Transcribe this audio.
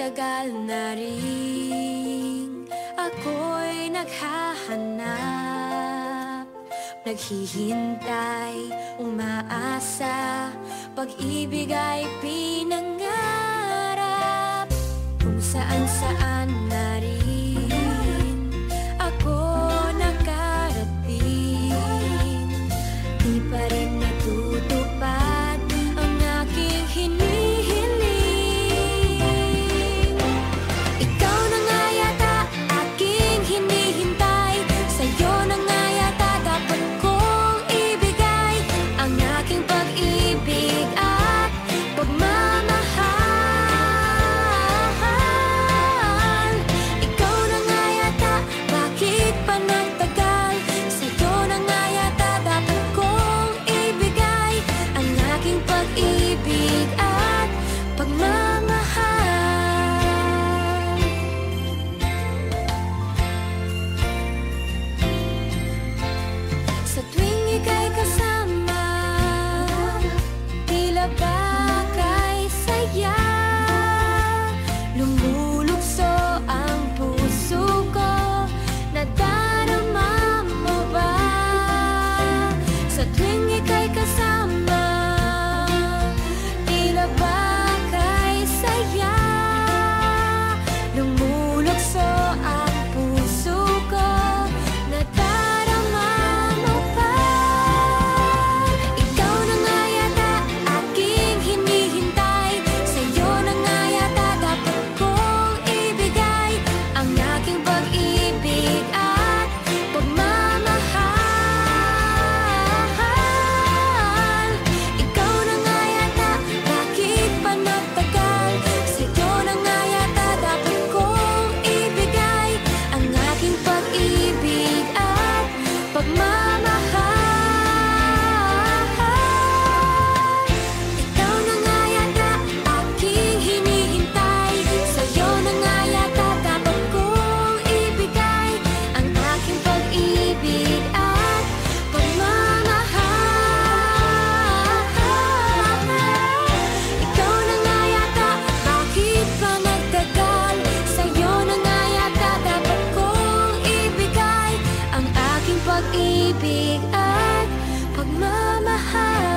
Matagal na rin ako'y naghahanap, naghihintay, umaasa, pag-ibig ay pinangarap. Kung saan-saan na rin ako nakarating, di pa rin natutupad ang aking hinihiling. Ikaw na nga yata aking hinihintay, sa'yo na nga yata dapat kong ibigay ang aking pag-ibig at pagmamahal. Ikaw na nga yata, bakit pa nagtagal? Sa'yo na nga yata dapat kong ibigay ang aking pag-ibig at pagmamahal. Sa tuwing ika'y kasama, tila ba kay saya, lumulukso ang puso ko, nadarama mo ba? Sa tuwing ika'y kasama, tila ba kay saya, lumulukso ang puso ko, nadarama mo ba? Ikaw na nga yata aking hinihintay, sa'yo na nga yata dapat kong ibigay ang aking pag-ibig at pagmamahal. Ikaw na nga yata, bakit pa nagtagal? Sa'yo na nga yata dapat kong ibigay ang aking pag-ibig at pagmamahal. Ikaw na nga yata aking hinihintay, sa'yo na nga yata dapat kong ibigay ang aking pag-ibig at pagmamahal. Ikaw na nga yata, bakit pa nagtagal? Sa'yo na nga yata dapat kong ibigay ang aking pag-ibig at pagmamahal.